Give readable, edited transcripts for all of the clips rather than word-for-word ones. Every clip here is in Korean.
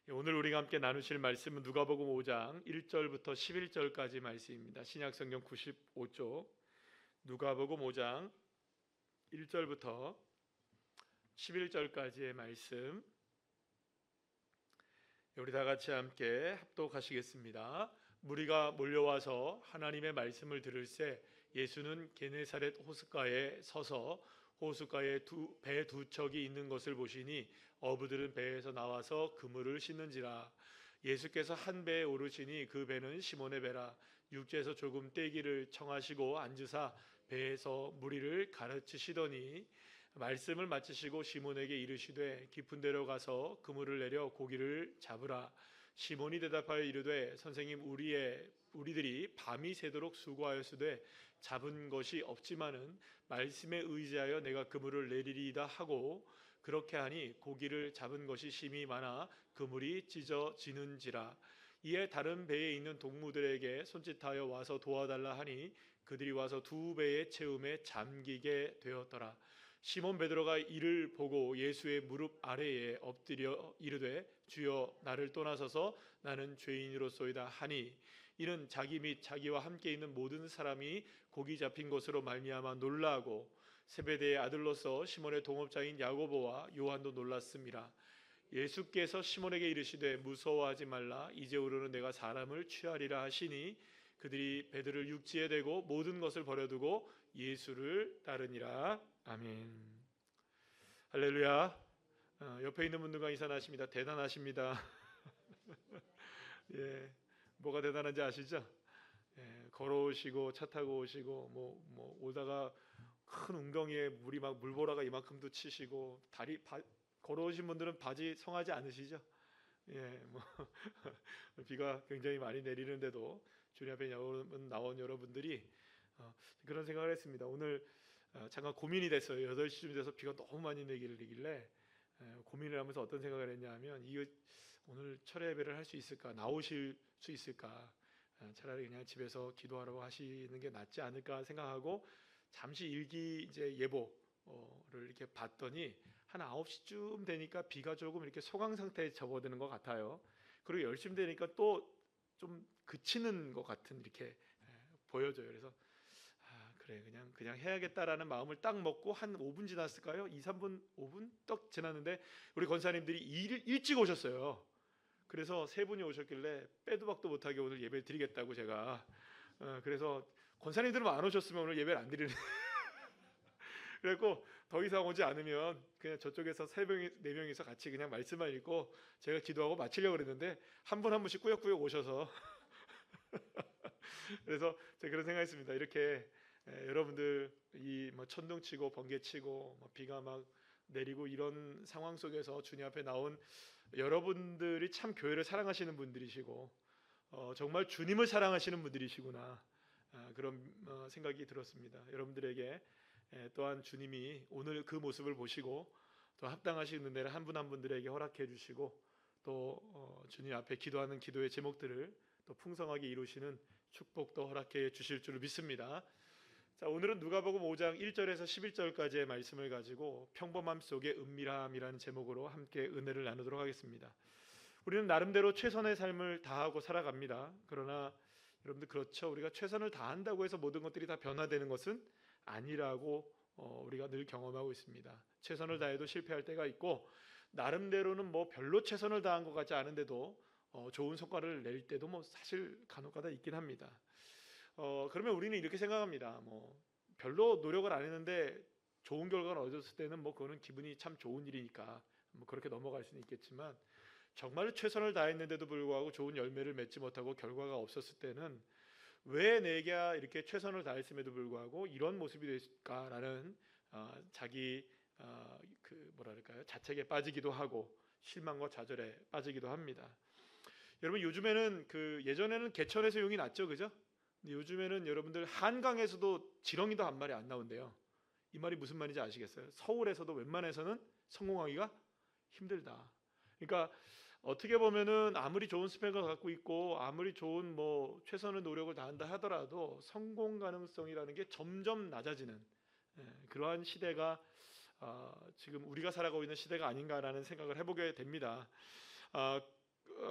오늘 우리가 함께 나누실 말씀은 누가복음 5장 1절부터 11절까지 말씀입니다. 신약성경 95쪽 누가복음 5장 1절부터 11절까지의 말씀, 우리 다 같이 함께 합독하시겠습니다. 무리가 몰려와서 하나님의 말씀을 들을새 예수는 게네사렛 호숫가에 서서 호숫가에 배 두 척이 있는 것을 보시니 어부들은 배에서 나와서 그물을 씻는지라. 예수께서 한 배에 오르시니 그 배는 시몬의 배라. 육지에서 조금 떼기를 청하시고 앉으사 배에서 무리를 가르치시더니 말씀을 마치시고 시몬에게 이르시되 깊은 데로 가서 그물을 내려 고기를 잡으라. 시몬이 대답하여 이르되 선생님, 우리들이 밤이 새도록 수고하였으되 잡은 것이 없지만은 말씀에 의지하여 내가 그물을 내리리이다 하고, 그렇게 하니 고기를 잡은 것이 심히 많아 그물이 찢어지는지라. 이에 다른 배에 있는 동무들에게 손짓하여 와서 도와달라 하니 그들이 와서 두 배의 채움에 잠기게 되었더라. 시몬 베드로가 이를 보고 예수의 무릎 아래에 엎드려 이르되 주여, 나를 떠나서서 나는 죄인으로소이다 하니, 이는 자기 및 자기와 함께 있는 모든 사람이 고기 잡힌 것으로 말미암아 놀라고 세베대의 아들로서 시몬의 동업자인 야고보와 요한도 놀랐음이라. 예수께서 시몬에게 이르시되 무서워하지 말라, 이제부로는 내가 사람을 취하리라 하시니 그들이 배들을 육지에 대고 모든 것을 버려두고 예수를 따르니라. 아멘. 할렐루야. 옆에 있는 분들과 인사하십니다. 대단하십니다. 예, 뭐가 대단한지 아시죠? 예, 걸어오시고 차 타고 오시고 오다가 큰 웅덩이에 물보라가 이만큼도 치시고 걸어오신 분들은 바지 성하지 않으시죠? 예, 비가 굉장히 많이 내리는데도 주님 앞에 나온 여러분들이 그런 생각을 했습니다. 오늘 잠깐 고민이 됐어요. 8시쯤 돼서 비가 너무 많이 내리길래 고민을 하면서 어떤 생각을 했냐 하면, 이거 오늘 철야 예배를 할 수 있을까? 나오실 수 있을까? 차라리 그냥 집에서 기도하라고 하시는 게 낫지 않을까 생각하고 잠시 일기 예보를 이렇게 봤더니 한 9시쯤 되니까 비가 조금 이렇게 소강 상태에 접어드는 것 같아요. 그리고 10시쯤 되니까 또 좀 그치는 것 같은 이렇게 보여져요. 그래서 그래, 그냥 해야겠다라는 마음을 딱 먹고 한 5분 지났을까요? 2, 3분, 5분 떡 지났는데 우리 권사님들이 일찍 오셨어요. 그래서 세 분이 오셨길래 빼도 박도 못하게 오늘 예배를 드리겠다고 제가 그래서 권사님들은 안 오셨으면 오늘 예배를 안 드리는 그래갖고 더 이상 오지 않으면 그냥 저쪽에서 4명이서 같이 그냥 말씀만 읽고 제가 기도하고 마치려고 그랬는데 한 분 한 분씩 꾸역꾸역 오셔서 그래서 제가 그런 생각했습니다. 이렇게 여러분들 천둥치고 번개치고 비가 막 내리고 이런 상황 속에서 주님 앞에 나온 여러분들이 참 교회를 사랑하시는 분들이시고 정말 주님을 사랑하시는 분들이시구나, 그런 생각이 들었습니다. 여러분들에게 또한 주님이 오늘 그 모습을 보시고 또 합당하신 은혜를 한 분 한 분들에게 허락해 주시고 또 주님 앞에 기도하는 기도의 제목들을 또 풍성하게 이루시는 축복도 허락해 주실 줄 믿습니다. 자, 오늘은 누가복음 5장 1절에서 11절까지의 말씀을 가지고 평범함 속의 은밀함이라는 제목으로 함께 은혜를 나누도록 하겠습니다. 우리는 나름대로 최선의 삶을 다하고 살아갑니다. 그러나 여러분들 그렇죠? 우리가 최선을 다한다고 해서 모든 것들이 다 변화되는 것은 아니라고 우리가 늘 경험하고 있습니다. 최선을 다해도 실패할 때가 있고, 나름대로는 별로 최선을 다한 것 같지 않은데도 좋은 성과를 낼 때도 사실 간혹가다 있긴 합니다. 그러면 우리는 이렇게 생각합니다. 별로 노력을 안 했는데 좋은 결과를 얻었을 때는 그거는 기분이 참 좋은 일이니까 그렇게 넘어갈 수는 있겠지만, 정말 최선을 다했는데도 불구하고 좋은 열매를 맺지 못하고 결과가 없었을 때는 왜 내가 이렇게 최선을 다했음에도 불구하고 이런 모습이 됐을까라는 자기 자책에 빠지기도 하고 실망과 좌절에 빠지기도 합니다. 여러분, 요즘에는 예전에는 개천에서 용이 났죠, 그죠? 근데 요즘에는 여러분들 한강에서도 지렁이도 한 마리 안 나온대요. 이 말이 무슨 말인지 아시겠어요? 서울에서도 웬만해서는 성공하기가 힘들다. 그러니까 어떻게 보면은 아무리 좋은 스펙을 갖고 있고 아무리 좋은 최선의 노력을 다한다 하더라도 성공 가능성이라는 게 점점 낮아지는 그러한 시대가 지금 우리가 살아가고 있는 시대가 아닌가라는 생각을 해보게 됩니다.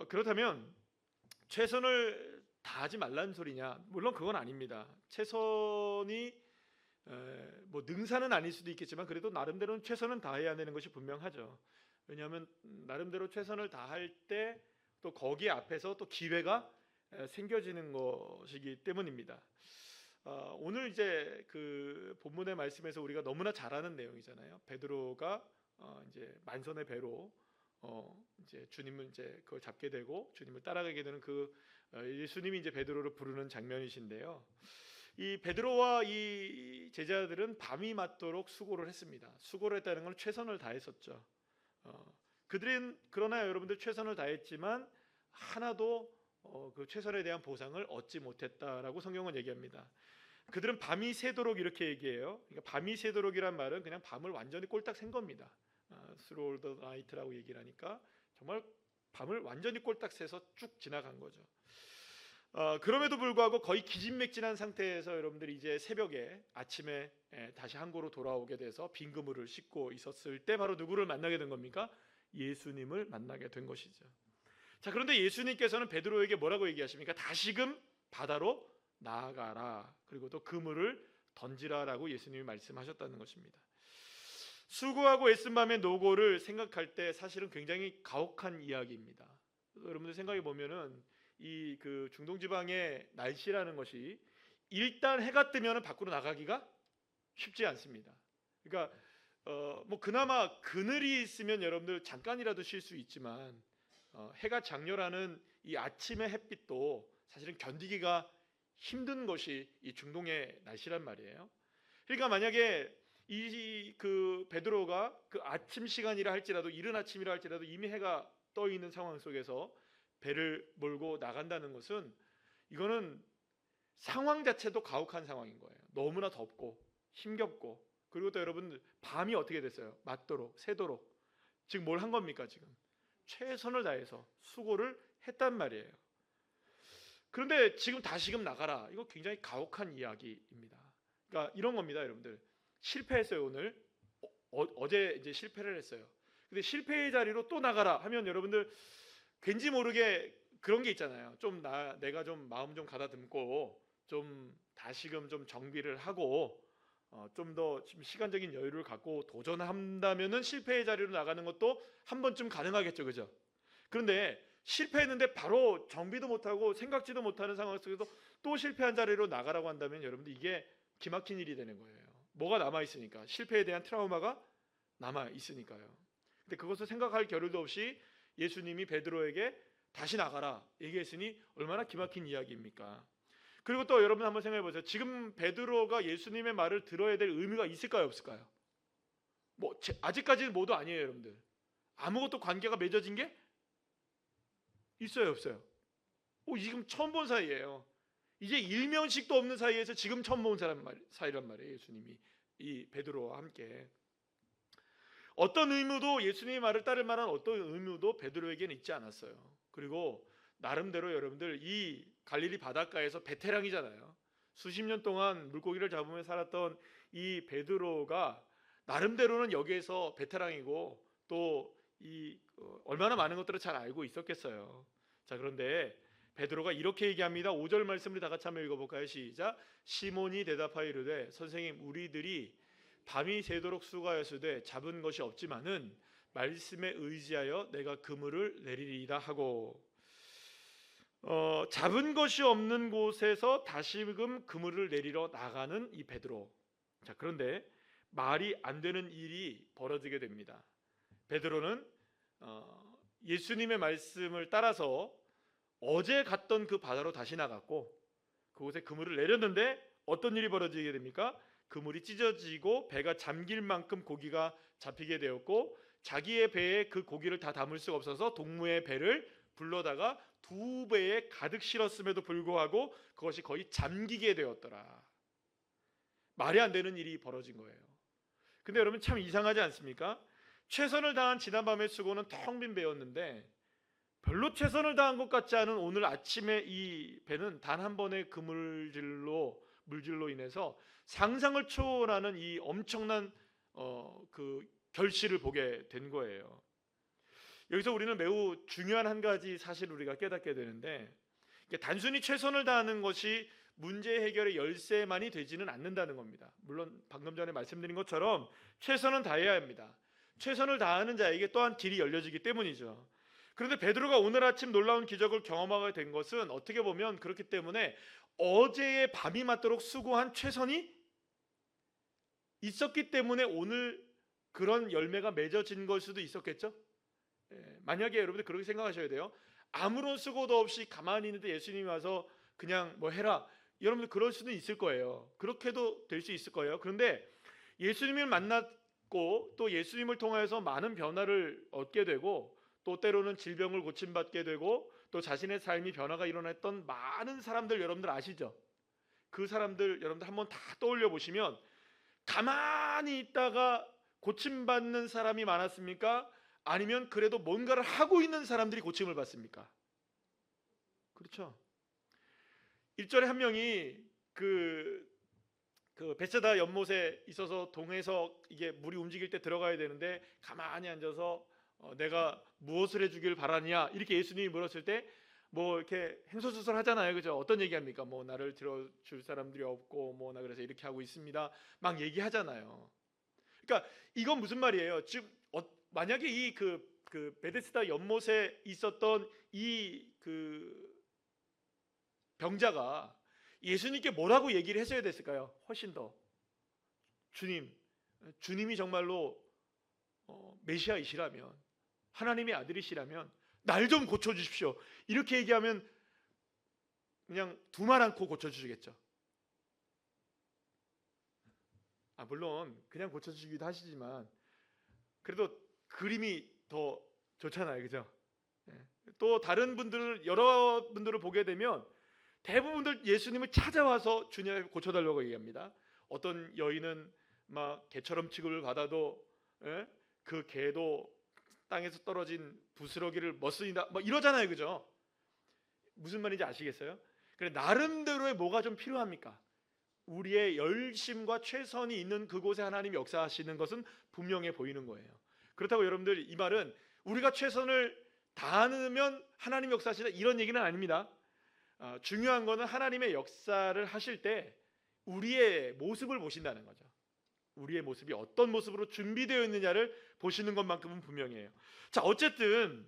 그렇다면 최선을 다하지 말라는 소리냐? 물론 그건 아닙니다. 최선이 뭐 능사는 아닐 수도 있겠지만 그래도 나름대로는 최선은 다해야 되는 것이 분명하죠. 왜냐하면 나름대로 최선을 다할 때 또 거기 앞에서 또 기회가 생겨지는 것이기 때문입니다. 오늘 이제 그 본문의 말씀에서 우리가 너무나 잘 아는 내용이잖아요. 베드로가 이제 만선의 배로 이제 주님을 이제 그걸 잡게 되고 주님을 따라가게 되는 그 예수님이 이제 베드로를 부르는 장면이신데요. 이 베드로와 이 제자들은 밤이 맞도록 수고를 했습니다. 수고를 했다는 건 최선을 다했었죠. 그들은 그러나 여러분들 최선을 다했지만 하나도 그 최선에 대한 보상을 얻지 못했다라고 성경은 얘기합니다. 그들은 밤이 새도록 이렇게 얘기해요. 그러니까 밤이 새도록이란 말은 그냥 밤을 완전히 꼴딱 샌 겁니다. through the night라고 얘기를 하니까 정말 밤을 완전히 꼴딱 새서 쭉 지나간 거죠. 그럼에도 불구하고 거의 기진맥진한 상태에서 여러분들이 이제 새벽에 아침에 다시 항구로 돌아오게 돼서 빈 그물을 싣고 있었을 때 바로 누구를 만나게 된 겁니까? 예수님을 만나게 된 것이죠. 자, 그런데 예수님께서는 베드로에게 뭐라고 얘기하십니까? 다시금 바다로 나아가라. 그리고 또 그물을 던지라라고 예수님이 말씀하셨다는 것입니다. 수고하고 애쓴 밤의 노고를 생각할 때 사실은 굉장히 가혹한 이야기입니다. 여러분들 생각해 보면은 이 그 중동 지방의 날씨라는 것이 일단 해가 뜨면 밖으로 나가기가 쉽지 않습니다. 그러니까 뭐 그나마 그늘이 있으면 여러분들 잠깐이라도 쉴 수 있지만 해가 장렬하는 이 아침의 햇빛도 사실은 견디기가 힘든 것이 이 중동의 날씨란 말이에요. 그러니까 만약에 이 그 베드로가 그 아침 시간이라 할지라도 이른 아침이라 할지라도 이미 해가 떠 있는 상황 속에서 배를 몰고 나간다는 것은 이거는 상황 자체도 가혹한 상황인 거예요. 너무나 덥고 힘겹고 그리고 또 여러분 밤이 어떻게 됐어요? 맞도록 새도록 지금 뭘 한 겁니까? 지금 최선을 다해서 수고를 했단 말이에요. 그런데 지금 다시금 나가라. 이거 굉장히 가혹한 이야기입니다. 그러니까 이런 겁니다, 여러분들. 실패했어요 오늘. 어제 이제 실패를 했어요. 근데 실패의 자리로 또 나가라 하면 여러분들 왠지 모르게 그런 게 있잖아요. 좀 내가 좀 마음 좀 가다듬고 좀 다시금 좀 정비를 하고 좀 더 시간적인 여유를 갖고 도전한다면은 실패의 자리로 나가는 것도 한 번쯤 가능하겠죠, 그죠? 그런데 실패했는데 바로 정비도 못하고 생각지도 못하는 상황 속에서 또 실패한 자리로 나가라고 한다면 여러분들 이게 기막힌 일이 되는 거예요. 뭐가 남아 있으니까 실패에 대한 트라우마가 남아 있으니까요. 근데 그것을 생각할 겨를도 없이 예수님이 베드로에게 다시 나가라 얘기했으니 얼마나 기막힌 이야기입니까? 그리고 또 여러분 한번 생각해 보세요. 지금 베드로가 예수님의 말을 들어야 될 의미가 있을까요, 없을까요? 뭐 아직까지는 모두 아니에요, 여러분들. 아무것도 관계가 맺어진 게 있어요, 없어요? 지금 처음 본 사이예요. 이제 일면식도 없는 사이에서 지금 처음 본 사이란 말이에요, 예수님이 이 베드로와 함께. 어떤 의무도 예수님의 말을 따를 만한 어떤 의무도 베드로에게는 있지 않았어요. 그리고 나름대로 여러분들 이 갈릴리 바닷가에서 베테랑이잖아요. 수십 년 동안 물고기를 잡으며 살았던 이 베드로가 나름대로는 여기에서 베테랑이고 또 이 얼마나 많은 것들을 잘 알고 있었겠어요. 자, 그런데 베드로가 이렇게 얘기합니다. 5절 말씀을 다 같이 한번 읽어볼까요? 시작. 시몬이 대답하여 이르되 선생님 우리들이 밤이 새도록 수고하였으되 잡은 것이 없지만은 말씀에 의지하여 내가 그물을 내리리이다 하고 잡은 것이 없는 곳에서 다시금 그물을 내리러 나가는 이 베드로. 자, 그런데 말이 안 되는 일이 벌어지게 됩니다. 베드로는 예수님의 말씀을 따라서 어제 갔던 그 바다로 다시 나갔고 그곳에 그물을 내렸는데 어떤 일이 벌어지게 됩니까? 그물이 찢어지고 배가 잠길 만큼 고기가 잡히게 되었고 자기의 배에 그 고기를 다 담을 수가 없어서 동무의 배를 불러다가 2배에 가득 실었음에도 불구하고 그것이 거의 잠기게 되었더라. 말이 안 되는 일이 벌어진 거예요. 근데 여러분 참 이상하지 않습니까? 최선을 다한 지난밤의 수고는 텅 빈 배였는데 별로 최선을 다한 것 같지 않은 오늘 아침에 이 배는 단 한 번의 물질로 인해서 상상을 초월하는 이 엄청난 그 결실을 보게 된 거예요. 여기서 우리는 매우 중요한 한 가지 사실을 우리가 깨닫게 되는데, 단순히 최선을 다하는 것이 문제 해결의 열쇠만이 되지는 않는다는 겁니다. 물론 방금 전에 말씀드린 것처럼 최선은 다해야 합니다. 최선을 다하는 자에게 또한 길이 열려지기 때문이죠. 그런데 베드로가 오늘 아침 놀라운 기적을 경험하게 된 것은 어떻게 보면 그렇기 때문에 어제의 밤이 맞도록 수고한 최선이 있었기 때문에 오늘 그런 열매가 맺어진 걸 수도 있었겠죠. 만약에 여러분들 그렇게 생각하셔야 돼요. 아무런 수고도 없이 가만히 있는데 예수님이 와서 그냥 뭐 해라, 여러분들 그럴 수는 있을 거예요. 그렇게도 될 수 있을 거예요. 그런데 예수님을 만났고 또 예수님을 통해서 많은 변화를 얻게 되고 또 때로는 질병을 고침받게 되고 또 자신의 삶이 변화가 일어났던 많은 사람들 여러분들 아시죠? 그 사람들 여러분들 한번 다 떠올려 보시면 가만히 있다가 고침받는 사람이 많았습니까? 아니면 그래도 뭔가를 하고 있는 사람들이 고침을 받습니까? 그렇죠. 1절에 한 명이 그 베세다 연못에 있어서 동에서 이게 물이 움직일 때 들어가야 되는데 가만히 앉아서 내가 무엇을 해주길 바라냐 이렇게 예수님이 물었을 때 뭐 이렇게 행소수설 하잖아요, 그죠? 어떤 얘기합니까? 뭐 나를 들어줄 사람들이 없고 뭐 나 그래서 이렇게 하고 있습니다. 막 얘기하잖아요. 그러니까 이건 무슨 말이에요? 지금 만약에 이 베데스다 연못에 있었던 이 병자가 예수님께 뭐라고 얘기를 했어야 됐을까요? 훨씬 더 주님이 정말로 메시아이시라면, 하나님의 아들이시라면 날 좀 고쳐주십시오, 이렇게 얘기하면 그냥 두말 않고 고쳐주시겠죠. 물론 그냥 고쳐주시기도 하시지만 그래도 그림이 더 좋잖아요, 그죠? 또 다른 분들을, 여러분들을 보게 되면 대부분들 예수님을 찾아와서 주님 고쳐달라고 얘기합니다. 어떤 여인은 막 개처럼 취급을 받아도 그 개도 땅에서 떨어진 부스러기를 멋쓰니다 뭐 이러잖아요, 그죠? 무슨 말인지 아시겠어요? 그래, 나름대로의 뭐가 좀 필요합니까? 우리의 열심과 최선이 있는 그곳에 하나님이 역사하시는 것은 분명해 보이는 거예요. 그렇다고 여러분들 이 말은 우리가 최선을 다하면 하나님 역사하시다 이런 얘기는 아닙니다. 중요한 것은 하나님의 역사를 하실 때 우리의 모습을 보신다는 거죠. 우리의 모습이 어떤 모습으로 준비되어 있느냐를 보시는 것만큼은 분명해요. 자, 어쨌든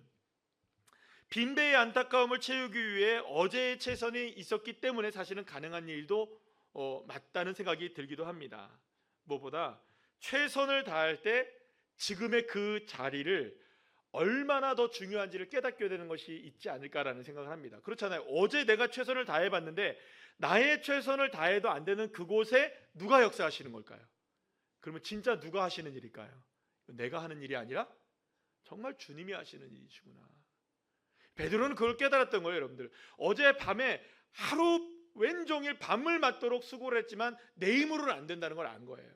빈배의 안타까움을 채우기 위해 어제의 최선이 있었기 때문에 사실은 가능한 일도 맞다는 생각이 들기도 합니다. 무엇보다 최선을 다할 때 지금의 그 자리를 얼마나 더 중요한지를 깨닫게 되는 것이 있지 않을까라는 생각을 합니다. 그렇잖아요. 어제 내가 최선을 다해봤는데 나의 최선을 다해도 안 되는 그곳에 누가 역사하시는 걸까요? 그러면 진짜 누가 하시는 일일까요? 내가 하는 일이 아니라 정말 주님이 하시는 일이시구나. 베드로는 그걸 깨달았던 거예요, 여러분들. 어제 밤에 하루 왼종일 밤을 맞도록 수고를 했지만 내 힘으로는 안 된다는 걸 안 거예요.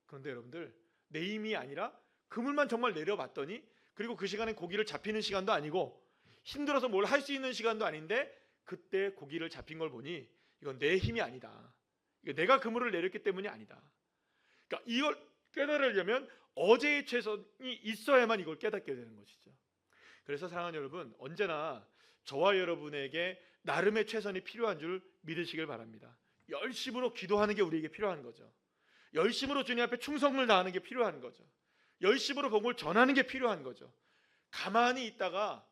그런데 여러분들, 내 힘이 아니라 그물만 정말 내려봤더니, 그리고 그 시간에 고기를 잡히는 시간도 아니고 힘들어서 뭘 할 수 있는 시간도 아닌데 그때 고기를 잡힌 걸 보니 이건 내 힘이 아니다. 이거 내가 그물을 내렸기 때문이 아니다. 그러니까 이걸 깨달으려면 어제의 최선이 있어야만 이걸 깨닫게 되는 것이죠. 그래서 사랑하는 여러분, 언제나 저와 여러분에게 나름의 최선이 필요한 줄 믿으시길 바랍니다. 열심으로 기도하는 게 우리에게 필요한 거죠. 열심으로 주님 앞에 충성을 다하는 게 필요한 거죠. 열심으로 복음을 전하는 게 필요한 거죠. 가만히 있다가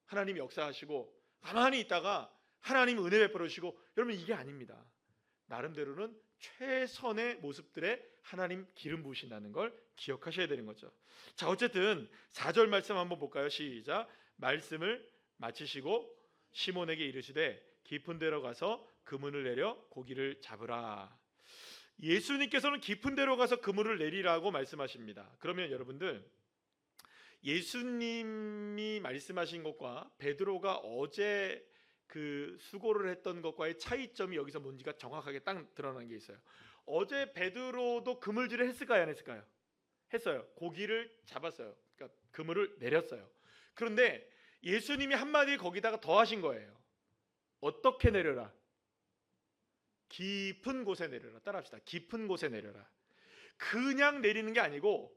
하나님이 역사하시고 가만히 있다가 하나님 은혜 베풀어 주시고, 여러분 이게 아닙니다. 나름대로는 최선의 모습들에 하나님 기름 부으신다는 걸 기억하셔야 되는 거죠. 자, 어쨌든 4절 말씀 한번 볼까요? 시작. 말씀을 마치시고 시몬에게 이르시되 깊은 데로 가서 그물을 내려 고기를 잡으라. 예수님께서는 깊은 데로 가서 그물을 내리라고 말씀하십니다. 그러면 여러분들, 예수님이 말씀하신 것과 베드로가 어제 그 수고를 했던 것과의 차이점이 여기서 뭔지가 정확하게 딱 드러난 게 있어요. 어제 베드로도 그물질을 했을까요, 안 했을까요? 했어요. 고기를 잡았어요. 그러니까 그물을 내렸어요. 그런데 예수님이 한마디 거기다가 더 하신 거예요. 어떻게 내려라? 깊은 곳에 내려라. 따라합시다. 깊은 곳에 내려라. 그냥 내리는 게 아니고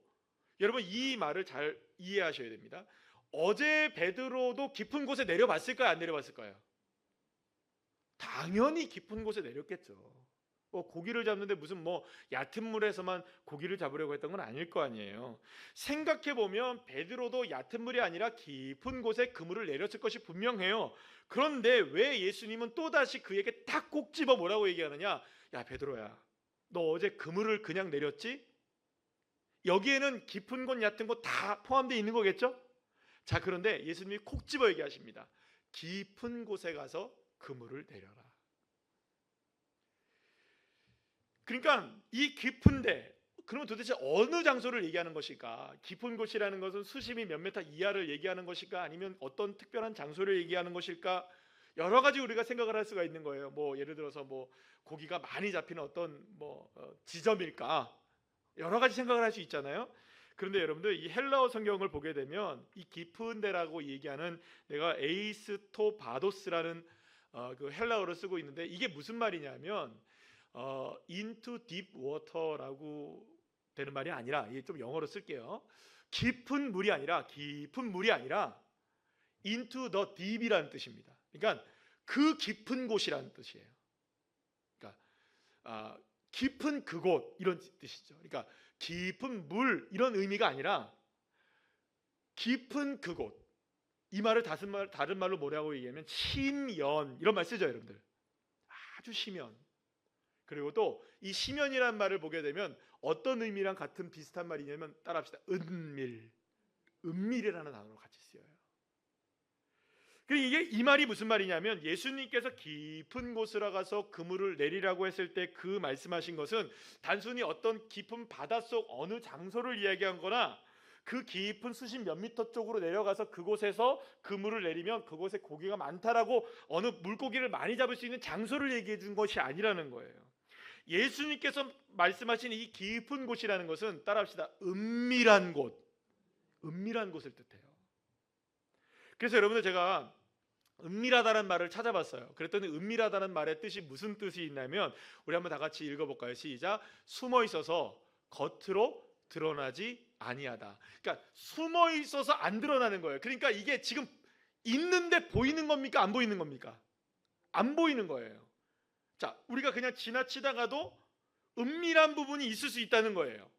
여러분 이 말을 잘 이해하셔야 됩니다. 어제 베드로도 깊은 곳에 내려봤을까요? 안 내려봤을까요? 당연히 깊은 곳에 내렸겠죠. 고기를 잡는데 무슨 얕은 물에서만 고기를 잡으려고 했던 건 아닐 거 아니에요. 생각해 보면 베드로도 얕은 물이 아니라 깊은 곳에 그물을 내렸을 것이 분명해요. 그런데 왜 예수님은 또다시 그에게 딱 꼭 집어 뭐라고 얘기하느냐? 야 베드로야, 너 어제 그물을 그냥 내렸지? 여기에는 깊은 곳 얕은 곳 다 포함되어 있는 거겠죠? 자, 그런데 예수님이 콕 집어 얘기하십니다. 깊은 곳에 가서 그물을 내려라. 그러니까 이 깊은데, 그러면 도대체 어느 장소를 얘기하는 것일까? 깊은 곳이라는 것은 수심이 몇 메타 이하를 얘기하는 것일까? 아니면 어떤 특별한 장소를 얘기하는 것일까? 여러 가지 우리가 생각을 할 수가 있는 거예요. 예를 들어서 고기가 많이 잡히는 어떤 지점일까? 여러 가지 생각을 할 수 있잖아요. 그런데 여러분들 이 헬라어 성경을 보게 되면 이 깊은 데라고 얘기하는, 내가 에이스토바도스라는 그 헬라어를 쓰고 있는데, 이게 무슨 말이냐면 into deep water라고 되는 말이 아니라, 이게 좀 영어로 쓸게요. 깊은 물이 아니라 into the deep이라는 뜻입니다. 그러니까 그 깊은 곳이라는 뜻이에요. 그러니까 깊은 그곳 이런 뜻이죠. 그러니까 깊은 물 이런 의미가 아니라 깊은 그곳. 이 말을 다른 말로 뭐라고 얘기하면 심연 이런 말 쓰죠, 여러분들. 아주 심연. 그리고 또 이 심연이라는 말을 보게 되면 어떤 의미랑 같은 비슷한 말이냐면, 따라합시다. 은밀이라는 단어로 같이 쓰여요. 이게 이 말이 무슨 말이냐면, 예수님께서 깊은 곳으로 가서 그물을 내리라고 했을 때 그 말씀하신 것은 단순히 어떤 깊은 바닷속 어느 장소를 이야기한 거나, 그 깊은 수십 몇 미터 쪽으로 내려가서 그곳에서 그물을 내리면 그곳에 고기가 많다라고 어느 물고기를 많이 잡을 수 있는 장소를 얘기해 준 것이 아니라는 거예요. 예수님께서 말씀하신 이 깊은 곳이라는 것은, 따라합시다. 은밀한 곳을 뜻해요. 그래서 여러분들, 제가 은밀하다는 말을 찾아봤어요. 그랬더니 은밀하다는 말의 뜻이 무슨 뜻이 있냐면, 우리 한번 다 같이 읽어볼까요? 시작. 숨어 있어서 겉으로 드러나지 아니하다. 그러니까 숨어 있어서 안 드러나는 거예요. 그러니까 이게 지금 있는데 보이는 겁니까? 안 보이는 겁니까? 안 보이는 거예요. 자, 우리가 그냥 지나치다가도 은밀한 부분이 있을 수 있다는 거예요.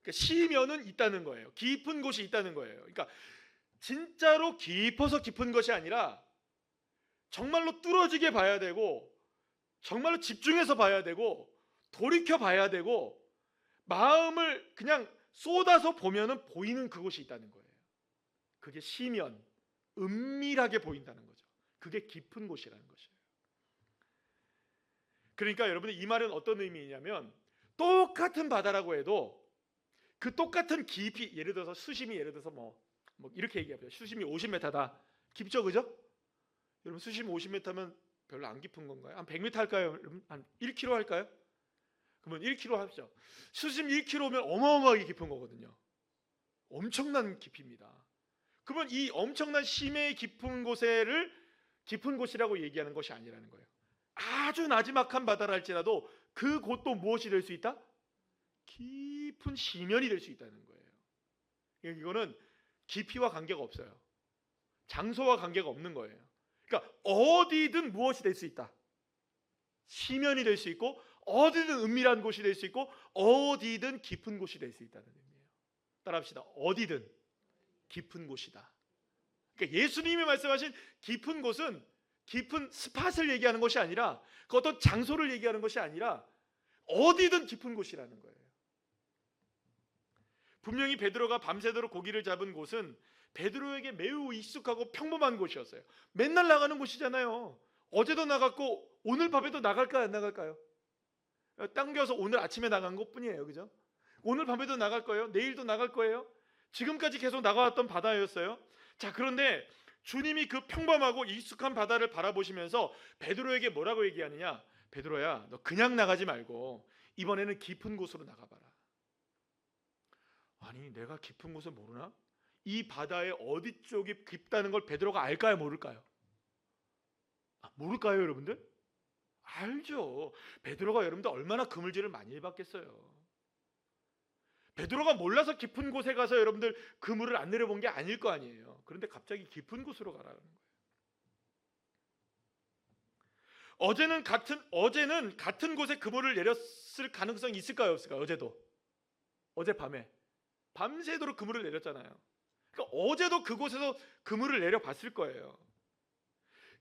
그러니까 심연은 있다는 거예요. 깊은 곳이 있다는 거예요. 그러니까 진짜로 깊어서 깊은 것이 아니라 정말로 뚫어지게 봐야 되고, 정말로 집중해서 봐야 되고, 돌이켜 봐야 되고, 마음을 그냥 쏟아서 보면은 보이는 그곳이 있다는 거예요. 그게 심연, 은밀하게 보인다는 거죠. 그게 깊은 곳이라는 것이에요. 그러니까 여러분들, 이 말은 어떤 의미냐면, 똑같은 바다라고 해도 그 똑같은 깊이, 예를 들어서 수심이, 예를 들어서 이렇게 얘기합니다. 수심이 50m다. 깊죠, 그죠? 여러분, 수심 50m면 별로 안 깊은 건가요? 한 100m 할까요? 한 1km 할까요? 그러면 1km 합시다. 수심 1km면 어마어마하게 깊은 거거든요. 엄청난 깊이입니다. 그러면 이 엄청난 심해 깊은 깊은 곳이라고 얘기하는 것이 아니라는 거예요. 아주 나지막한 바다라 할지라도 그 곳도 무엇이 될 수 있다? 깊은 심연이 될 수 있다는 거예요. 이거는 깊이와 관계가 없어요. 장소와 관계가 없는 거예요. 그러니까 어디든 무엇이 될 수 있다. 심연이 될 수 있고, 어디든 은밀한 곳이 될 수 있고, 어디든 깊은 곳이 될 수 있다는 의미예요. 따라합시다. 어디든 깊은 곳이다. 그러니까 예수님이 말씀하신 깊은 곳은 깊은 스팟을 얘기하는 것이 아니라, 그 어떤 장소를 얘기하는 것이 아니라 어디든 깊은 곳이라는 거예요. 분명히 베드로가 밤새도록 고기를 잡은 곳은 베드로에게 매우 익숙하고 평범한 곳이었어요. 맨날 나가는 곳이잖아요. 어제도 나갔고 오늘 밤에도 나갈까요, 안 나갈까요? 당겨서 오늘 아침에 나간 것뿐이에요, 그죠? 오늘 밤에도 나갈 거예요. 내일도 나갈 거예요. 지금까지 계속 나가왔던 바다였어요. 자, 그런데 주님이 그 평범하고 익숙한 바다를 바라보시면서 베드로에게 뭐라고 얘기하느냐? 베드로야, 너 그냥 나가지 말고 이번에는 깊은 곳으로 나가봐라. 아니, 내가 깊은 곳을 모르나? 이 바다의 어디 쪽이 깊다는 걸 베드로가 알까요, 모를까요? 모를까요, 여러분들? 알죠. 베드로가 여러분들 얼마나 그물질을 많이 해봤겠어요. 베드로가 몰라서 깊은 곳에 가서 여러분들 그물을 안 내려본 게 아닐 거 아니에요. 그런데 갑자기 깊은 곳으로 가라는 거예요. 어제는 같은 곳에 그물을 내렸을 가능성이 있을까요, 없을까요? 어젯밤에 밤새도록 그물을 내렸잖아요. 그러니까 어제도 그곳에서 그물을 내려봤을 거예요.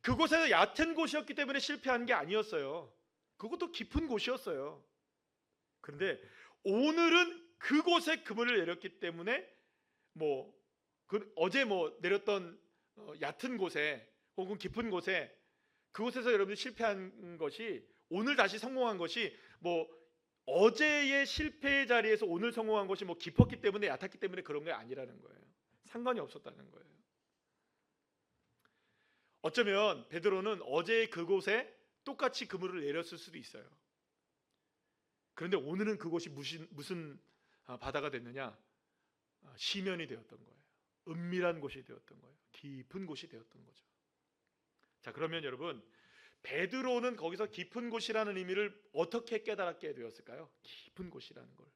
그곳에서 얕은 곳이었기 때문에 실패한 게 아니었어요. 그것도 깊은 곳이었어요. 그런데 오늘은 그곳에 그물을 내렸기 때문에 어제 내렸던 얕은 곳에 혹은 깊은 곳에 그곳에서 여러분들 실패한 것이 오늘 다시 성공한 것이 어제의 실패의 자리에서 오늘 성공한 것이 깊었기 때문에 얕았기 때문에 그런 게 아니라는 거예요. 상관이 없었다는 거예요. 어쩌면 베드로는 어제의 그곳에 똑같이 그물을 내렸을 수도 있어요. 그런데 오늘은 그곳이 무슨 바다가 됐느냐? 시면이 되었던 거예요. 은밀한 곳이 되었던 거예요. 깊은 곳이 되었던 거죠. 자, 그러면 여러분, 베드로는 거기서 깊은 곳이라는 의미를 어떻게 깨달았게 되었을까요? 깊은 곳이라는 걸.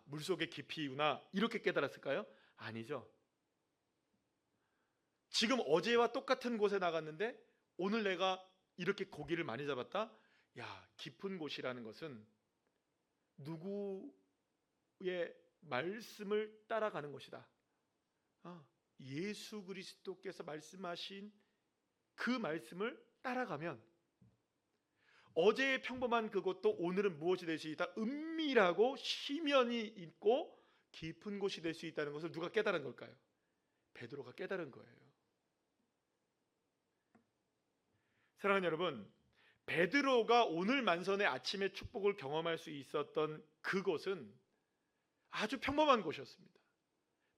물속의 깊이구나, 이렇게 깨달았을까요? 아니죠. 지금 어제와 똑같은 곳에 나갔는데 오늘 내가 이렇게 고기를 많이 잡았다? 깊은 곳이라는 것은 누구의 말씀을 따라가는 것이다. 예수 그리스도께서 말씀하신 그 말씀을 따라가면 어제의 평범한 그것도 오늘은 무엇이 될 수 있다? 은밀하고 시면이 있고 깊은 곳이 될 수 있다는 것을 누가 깨달은 걸까요? 베드로가 깨달은 거예요. 사랑하는 여러분, 베드로가 오늘 만선의 아침의 축복을 경험할 수 있었던 그곳은 아주 평범한 곳이었습니다.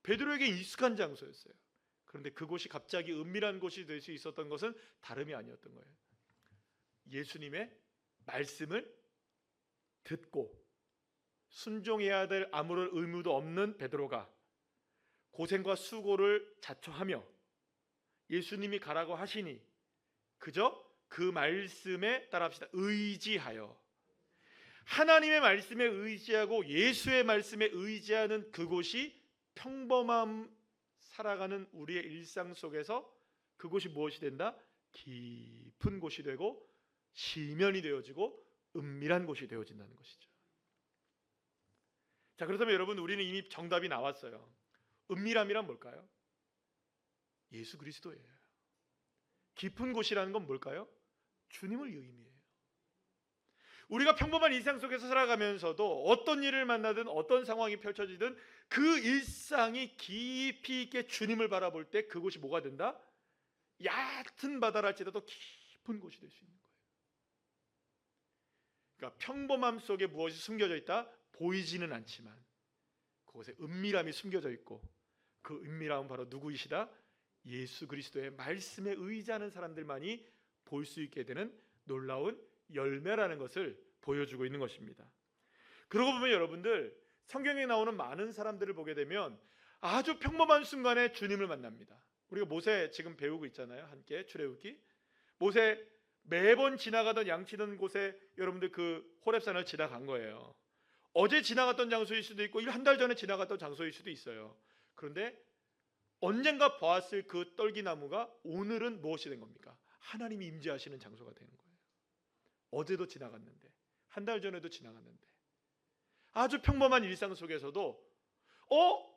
베드로에게 익숙한 장소였어요. 그런데 그곳이 갑자기 은밀한 곳이 될 수 있었던 것은 다름이 아니었던 거예요. 예수님의 말씀을 듣고 순종해야 될 아무런 의무도 없는 베드로가 고생과 수고를 자초하며 예수님이 가라고 하시니 그저 그 말씀에 따라합시다. 의지하여 하나님의 말씀에 의지하고 예수의 말씀에 의지하는 그곳이 평범함 살아가는 우리의 일상 속에서 그곳이 무엇이 된다? 깊은 곳이 되고 시면이 되어지고 은밀한 곳이 되어진다는 것이죠. 자, 그렇다면 여러분, 우리는 이미 정답이 나왔어요. 은밀함이란 뭘까요? 예수 그리스도예요. 깊은 곳이라는 건 뭘까요? 주님을 의미해요. 우리가 평범한 일상 속에서 살아가면서도 어떤 일을 만나든 어떤 상황이 펼쳐지든 그 일상이 깊이 있게 주님을 바라볼 때 그곳이 뭐가 된다? 얕은 바다랄지라도 깊은 곳이 될 수 있는 거예요. 그러니까 평범함 속에 무엇이 숨겨져 있다? 보이지는 않지만 그곳에 은밀함이 숨겨져 있고 그 은밀함은 바로 누구이시다? 예수 그리스도의 말씀에 의지하는 사람들만이 볼 수 있게 되는 놀라운 열매라는 것을 보여주고 있는 것입니다. 그러고 보면 여러분들, 성경에 나오는 많은 사람들을 보게 되면 아주 평범한 순간에 주님을 만납니다. 우리가 모세 지금 배우고 있잖아요. 함께 출애굽기. 모세 매번 지나가던 양치던 곳에 여러분들 그 호렙산을 지나간 거예요. 어제 지나갔던 장소일 수도 있고 한 달 전에 지나갔던 장소일 수도 있어요. 그런데 언젠가 보았을 그 떨기나무가 오늘은 무엇이 된 겁니까? 하나님이 임재하시는 장소가 되는 거예요. 어제도 지나갔는데, 한 달 전에도 지나갔는데, 아주 평범한 일상 속에서도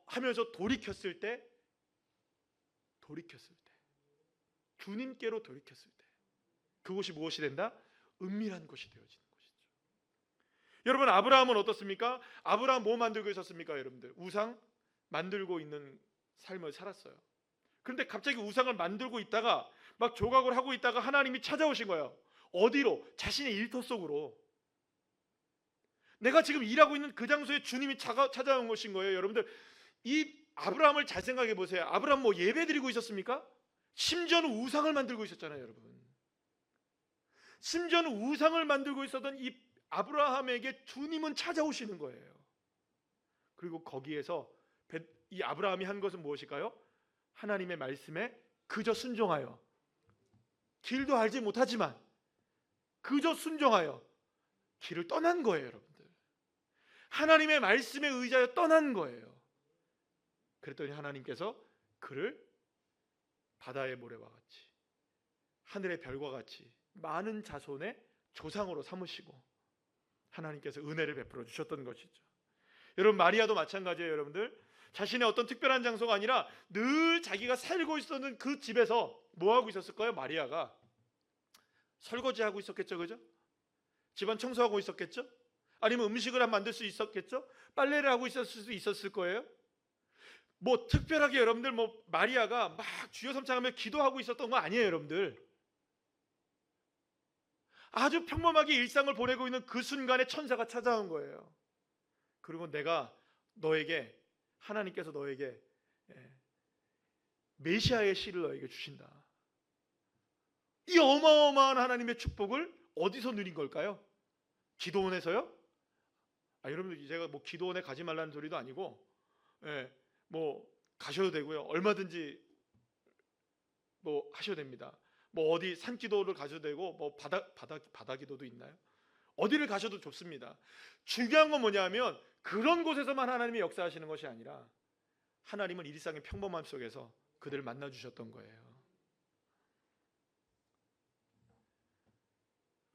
하면서 돌이켰을 때 주님께로 돌이켰을 때 그곳이 무엇이 된다? 은밀한 곳이 되어지는 것이죠. 여러분, 아브라함은 어떻습니까? 아브라함 뭐 만들고 있었습니까? 여러분들, 우상 만들고 있는 삶을 살았어요. 그런데 갑자기 우상을 만들고 있다가 막 조각을 하고 있다가 하나님이 찾아오신 거예요. 어디로? 자신의 일터 속으로. 내가 지금 일하고 있는 그 장소에 주님이 찾아온 것인 거예요. 여러분들, 이 아브라함을 잘 생각해 보세요. 아브라함 뭐 예배 드리고 있었습니까? 심지어는 우상을 만들고 있었잖아요, 여러분. 심지어는 우상을 만들고 있었던 이 아브라함에게 주님은 찾아오시는 거예요. 그리고 거기에서 이 아브라함이 한 것은 무엇일까요? 하나님의 말씀에 그저 순종하여, 길도 알지 못하지만 그저 순종하여 길을 떠난 거예요, 여러분들. 하나님의 말씀에 의지하여 떠난 거예요. 그랬더니 하나님께서 그를 바다의 모래와 같이 하늘의 별과 같이 많은 자손의 조상으로 삼으시고 하나님께서 은혜를 베풀어 주셨던 것이죠. 여러분, 마리아도 마찬가지예요. 여러분들, 자신의 어떤 특별한 장소가 아니라 늘 자기가 살고 있었던 그 집에서 뭐 하고 있었을까요? 마리아가 설거지하고 있었겠죠, 그죠? 집안 청소하고 있었겠죠? 아니면 음식을 만들 수 있었겠죠? 빨래를 하고 있었을 수도 있었을 거예요. 뭐 특별하게 여러분들 뭐 마리아가 막 주여 삼창하며 기도하고 있었던 거 아니에요, 여러분들. 아주 평범하게 일상을 보내고 있는 그 순간에 천사가 찾아온 거예요. 그리고 내가 너에게, 하나님께서 너에게 메시아의 씨를 너에게 주신다. 이 어마어마한 하나님의 축복을 어디서 누린 걸까요? 기도원에서요? 여러분들, 제가 뭐 기도원에 가지 말라는 소리도 아니고, 뭐 가셔도 되고요. 얼마든지 뭐 하셔도 됩니다. 뭐 어디 산기도를 가셔도 되고, 뭐 바다 기도도 있나요? 어디를 가셔도 좋습니다. 중요한 건 뭐냐면 그런 곳에서만 하나님이 역사하시는 것이 아니라 하나님은 일상의 평범함 속에서 그들을 만나 주셨던 거예요.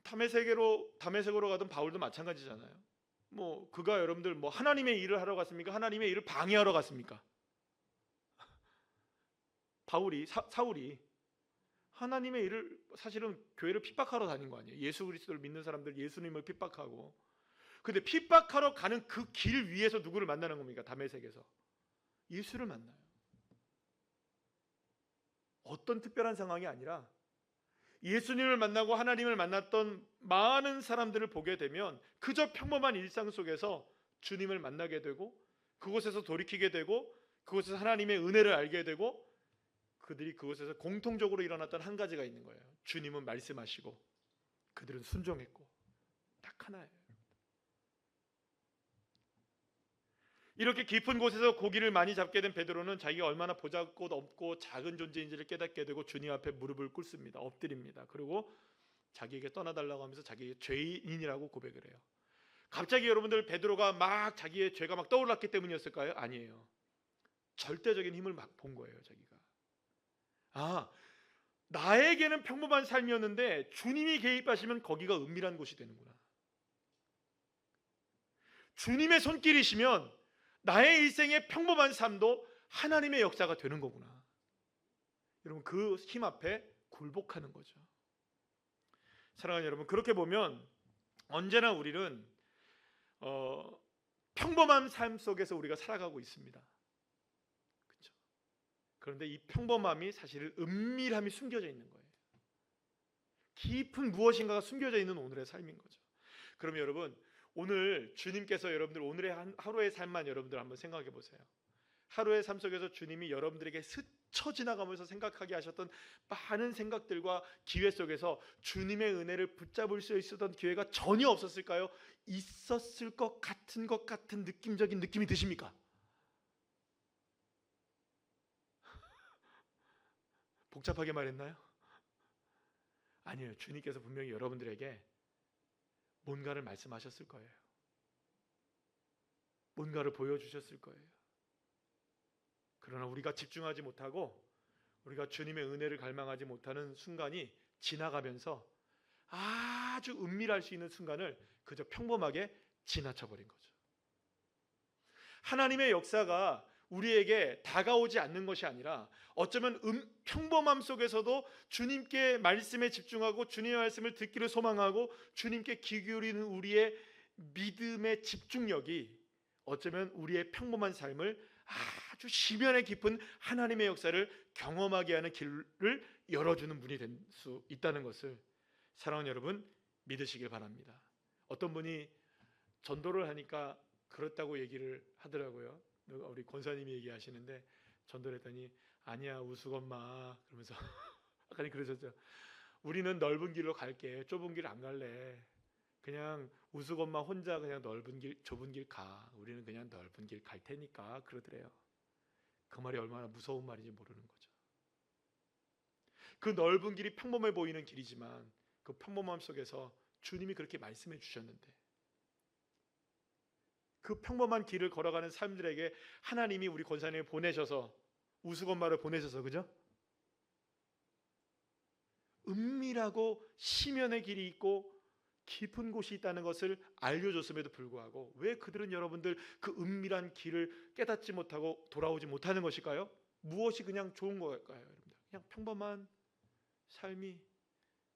다메섹으로 가던 바울도 마찬가지잖아요. 뭐 그가 여러분들 뭐 하나님의 일을 하러 갔습니까? 하나님의 일을 방해하러 갔습니까? 사울이 하나님의 일을, 사실은 교회를 핍박하러 다닌 거 아니에요. 예수 그리스도를 믿는 사람들, 예수님을 핍박하고. 근데 핍박하러 가는 그 길 위에서 누구를 만나는 겁니까? 다메섹에서 예수를 만나요. 어떤 특별한 상황이 아니라 예수님을 만나고 하나님을 만났던 많은 사람들을 보게 되면 그저 평범한 일상 속에서 주님을 만나게 되고, 그곳에서 돌이키게 되고, 그곳에서 하나님의 은혜를 알게 되고, 그들이 그곳에서 공통적으로 일어났던 한 가지가 있는 거예요. 주님은 말씀하시고 그들은 순종했고. 딱 하나예요. 이렇게 깊은 곳에서 고기를 많이 잡게 된 베드로는 자기가 얼마나 보잘것 없고 작은 존재인지를 깨닫게 되고 주님 앞에 무릎을 꿇습니다. 엎드립니다. 그리고 자기에게 떠나달라고 하면서 자기의 죄인이라고 고백을 해요. 갑자기 여러분들, 베드로가 막 자기의 죄가 막 떠올랐기 때문이었을까요? 아니에요. 절대적인 힘을 막 본 거예요. 자기가 나에게는 평범한 삶이었는데 주님이 개입하시면 거기가 은밀한 곳이 되는구나. 주님의 손길이시면 나의 일생의 평범한 삶도 하나님의 역사가 되는 거구나. 여러분, 그 힘 앞에 굴복하는 거죠. 사랑하는 여러분, 그렇게 보면 언제나 우리는 평범한 삶 속에서 우리가 살아가고 있습니다. 그렇죠? 그런데 이 평범함이 사실 은밀함이 숨겨져 있는 거예요. 깊은 무엇인가가 숨겨져 있는 오늘의 삶인 거죠. 그럼 여러분, 오늘 주님께서 여러분들 오늘의 하루의 삶만 여러분들 한번 생각해 보세요. 하루의 삶 속에서 주님이 여러분들에게 스쳐 지나가면서 생각하게 하셨던 많은 생각들과 기회 속에서 주님의 은혜를 붙잡을 수 있었던 기회가 전혀 없었을까요? 있었을 것 같은 느낌적인 느낌이 드십니까? 복잡하게 말했나요? 아니에요. 주님께서 분명히 여러분들에게 뭔가를 말씀하셨을 거예요. 뭔가를 보여주셨을 거예요. 그러나 우리가 집중하지 못하고 우리가 주님의 은혜를 갈망하지 못하는 순간이 지나가면서 아주 은밀할 수 있는 순간을 그저 평범하게 지나쳐버린 거죠. 하나님의 역사가 우리에게 다가오지 않는 것이 아니라 어쩌면 평범함 속에서도 주님께 말씀에 집중하고 주님의 말씀을 듣기를 소망하고 주님께 귀 기울이는 우리의 믿음의 집중력이 어쩌면 우리의 평범한 삶을 아주 시면에 깊은 하나님의 역사를 경험하게 하는 길을 열어주는 분이 될 수 있다는 것을 사랑하는 여러분 믿으시길 바랍니다. 어떤 분이 전도를 하니까 그렇다고 얘기를 하더라고요. 우리 권사님이 얘기하시는데 전도를 했더니 아니야 우스엄마 그러면서 아까 그러셨죠. 우리는 넓은 길로 갈게. 좁은 길 안 갈래. 그냥 우스엄마 혼자 그냥 넓은 길 좁은 길 가. 우리는 그냥 넓은 길 갈 테니까 그러더래요. 그 말이 얼마나 무서운 말인지 모르는 거죠. 그 넓은 길이 평범해 보이는 길이지만 그 평범함 속에서 주님이 그렇게 말씀해 주셨는데 그 평범한 길을 걸어가는 사람들에게 하나님이 우리 권사님을 보내셔서 우스갯말을 보내셔서, 그죠? 은밀하고 심연의 길이 있고 깊은 곳이 있다는 것을 알려줬음에도 불구하고 왜 그들은 여러분들 그 은밀한 길을 깨닫지 못하고 돌아오지 못하는 것일까요? 무엇이 그냥 좋은 걸까요? 여러분들? 그냥 평범한 삶이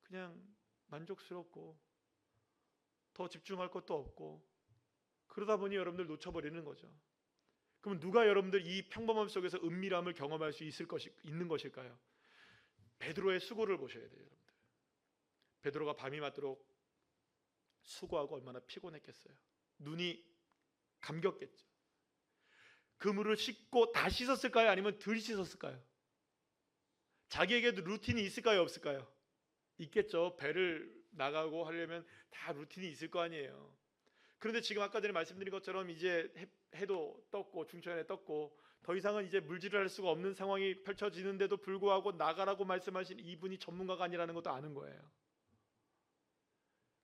그냥 만족스럽고 더 집중할 것도 없고 그러다 보니 여러분들 놓쳐버리는 거죠. 그럼 누가 여러분들 이 평범함 속에서 은밀함을 경험할 수 있는 것일까요? 베드로의 수고를 보셔야 돼요, 여러분들. 베드로가 밤이 맞도록 수고하고 얼마나 피곤했겠어요. 눈이 감겼겠죠. 그물을 씻고 다 씻었을까요? 아니면 덜 씻었을까요? 자기에게도 루틴이 있을까요? 없을까요? 있겠죠. 배를 나가고 하려면 다 루틴이 있을 거 아니에요. 그런데 지금 아까 전에 말씀드린 것처럼 이제 해도 떴고 중천에 떴고 더 이상은 이제 물질을 할 수가 없는 상황이 펼쳐지는데도 불구하고 나가라고 말씀하신 이분이 전문가가 아니라는 것도 아는 거예요.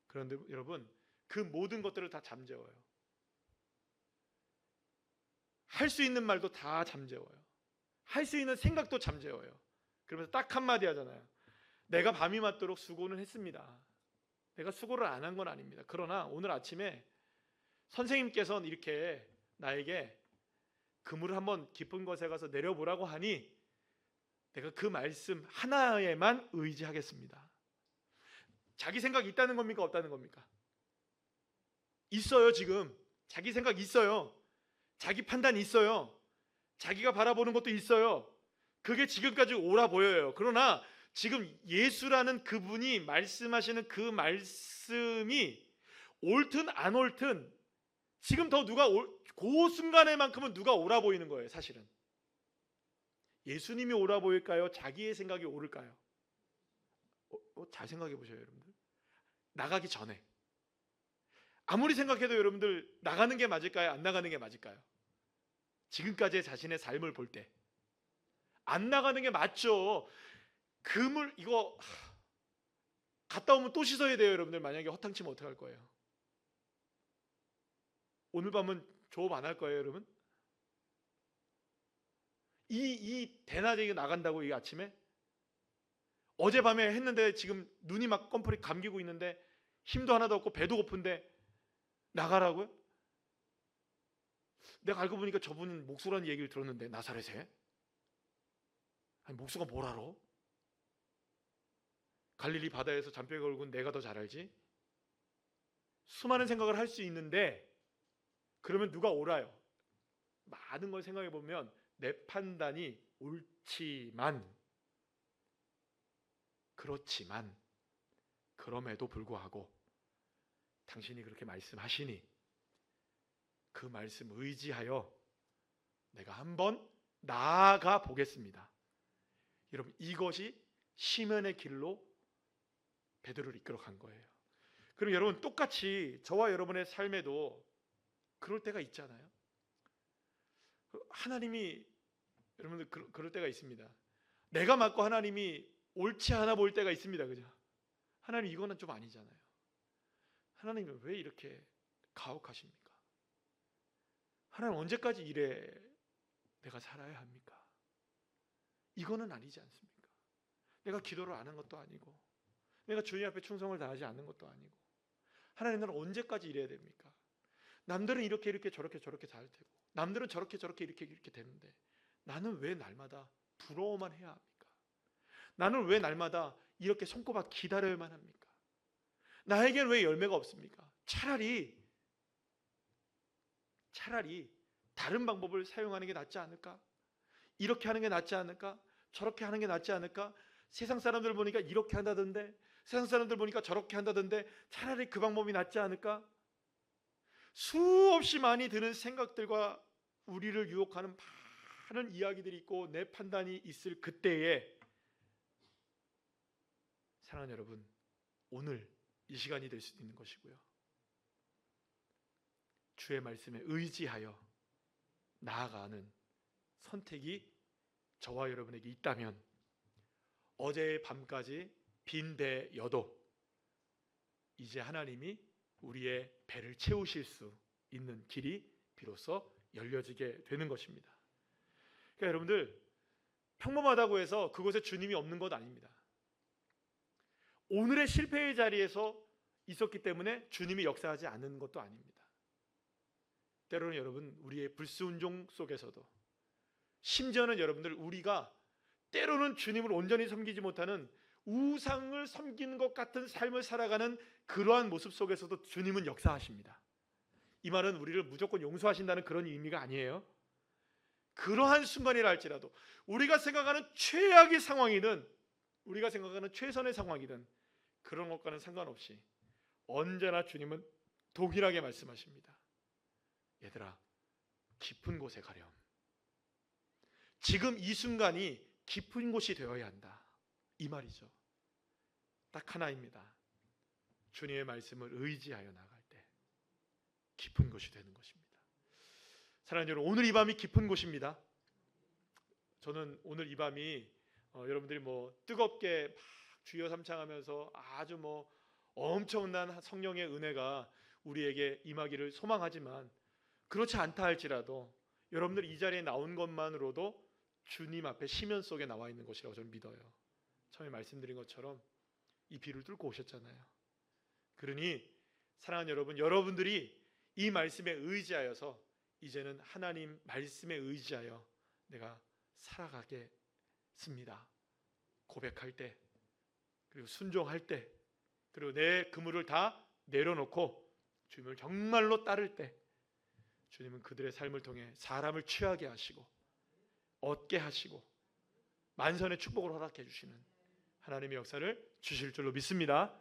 그런데 여러분, 그 모든 것들을 다 잠재워요. 할 수 있는 말도 다 잠재워요. 할 수 있는 생각도 잠재워요. 그러면서 딱 한마디 하잖아요. 내가 밤이 맞도록 수고는 했습니다. 내가 수고를 안 한 건 아닙니다. 그러나 오늘 아침에 선생님께서는 이렇게 나에게 그물을 한번 깊은 곳에 가서 내려보라고 하니 내가 그 말씀 하나에만 의지하겠습니다. 자기 생각이 있다는 겁니까? 없다는 겁니까? 있어요. 지금 자기 생각 있어요. 자기 판단 있어요. 자기가 바라보는 것도 있어요. 그게 지금까지 옳아 보여요. 그러나 지금 예수라는 그분이 말씀하시는 그 말씀이 옳든 안 옳든 지금 더 그 순간에만큼은 누가 옳아 보이는 거예요. 사실은 예수님이 옳아 보일까요? 자기의 생각이 옳을까요? 잘 생각해 보셔요, 여러분들. 나가기 전에 아무리 생각해도 여러분들 나가는 게 맞을까요? 안 나가는 게 맞을까요? 지금까지의 자신의 삶을 볼 때 안 나가는 게 맞죠. 그물 이거 갔다 오면 또 씻어야 돼요, 여러분들. 만약에 허탕치면 어떡할 거예요? 오늘 밤은 조업 안 할 거예요, 여러분? 이 대낮에 나간다고 이 아침에? 어젯밤에 했는데 지금 눈이 막 껌풀이 감기고 있는데 힘도 하나도 없고 배도 고픈데 나가라고요? 내가 알고 보니까 저분은 목수라는 얘기를 들었는데 나사렛에? 아니 목수가 뭘 알아? 갈릴리 바다에서 잔뼈 걸고는 내가 더 잘 알지? 수많은 생각을 할 수 있는데 그러면 누가 옳아요? 많은 걸 생각해 보면 내 판단이 옳지만 그렇지만 그럼에도 불구하고 당신이 그렇게 말씀하시니 그 말씀 의지하여 내가 한번 나아가 보겠습니다. 여러분, 이것이 심연의 길로 베드로를 이끌어간 거예요. 그럼 여러분, 똑같이 저와 여러분의 삶에도 그럴 때가 있잖아요. 하나님이 여러분들 그럴 때가 있습니다. 내가 맞고 하나님이 옳지 않아 보일 때가 있습니다. 그죠? 하나님 이거는 좀 아니잖아요. 하나님은 왜 이렇게 가혹하십니까? 하나님 언제까지 이래 내가 살아야 합니까? 이거는 아니지 않습니까? 내가 기도를 안 한 것도 아니고 내가 주님 앞에 충성을 다하지 않는 것도 아니고 하나님 나는 언제까지 이래야 됩니까? 남들은 이렇게 저렇게 잘 되고 남들은 저렇게 이렇게 되는데 나는 왜 날마다 부러워만 해야 합니까? 나는 왜 날마다 이렇게 손꼽아 기다려야만 합니까? 나에겐 왜 열매가 없습니까? 차라리 다른 방법을 사용하는 게 낫지 않을까? 이렇게 하는 게 낫지 않을까? 저렇게 하는 게 낫지 않을까? 세상 사람들 보니까 이렇게 한다던데 세상 사람들 보니까 저렇게 한다던데 차라리 그 방법이 낫지 않을까? 수없이 많이 드는 생각들과 우리를 유혹하는 많은 이야기들이 있고 내 판단이 있을 그때에 사랑하는 여러분, 오늘 이 시간이 될 수도 있는 것이고요. 주의 말씀에 의지하여 나아가는 선택이 저와 여러분에게 있다면 어제의 밤까지 빈 배여도 이제 하나님이 우리의 배를 채우실 수 있는 길이 비로소 열려지게 되는 것입니다. 그러니까 여러분들, 평범하다고 해서 그곳에 주님이 없는 것 아닙니다. 오늘의 실패의 자리에서 있었기 때문에 주님이 역사하지 않는 것도 아닙니다. 때로는 여러분, 우리의 불순종 속에서도, 심지어는 여러분들, 우리가 때로는 주님을 온전히 섬기지 못하는 우상을 섬기는 것 같은 삶을 살아가는 그러한 모습 속에서도 주님은 역사하십니다. 이 말은 우리를 무조건 용서하신다는 그런 의미가 아니에요. 그러한 순간이라 할지라도, 우리가 생각하는 최악의 상황이든 우리가 생각하는 최선의 상황이든 그런 것과는 상관없이 언제나 주님은 동일하게 말씀하십니다. 얘들아, 깊은 곳에 가렴. 지금 이 순간이 깊은 곳이 되어야 한다, 이 말이죠. 딱 하나입니다. 주님의 말씀을 의지하여 나갈 때 깊은 곳이 되는 것입니다. 사랑하는 여러분, 오늘 이 밤이 깊은 곳입니다. 저는 오늘 이 밤이 여러분들이 뜨겁게 막 주여 삼창하면서 아주 엄청난 성령의 은혜가 우리에게 임하기를 소망하지만, 그렇지 않다 할지라도 여러분들이 이 자리에 나온 것만으로도 주님 앞에 심연 속에 나와 있는 것이라고 저는 믿어요. 처음에 말씀드린 것처럼 이 비를 뚫고 오셨잖아요. 그러니 사랑하는 여러분, 여러분들이 이 말씀에 의지하여서 이제는 하나님 말씀에 의지하여 내가 살아가겠습니다 고백할 때, 그리고 순종할 때, 그리고 내 그물을 다 내려놓고 주님을 정말로 따를 때, 주님은 그들의 삶을 통해 사람을 취하게 하시고 얻게 하시고 만선의 축복을 허락해 주시는 하나님의 역사를 주실 줄로 믿습니다.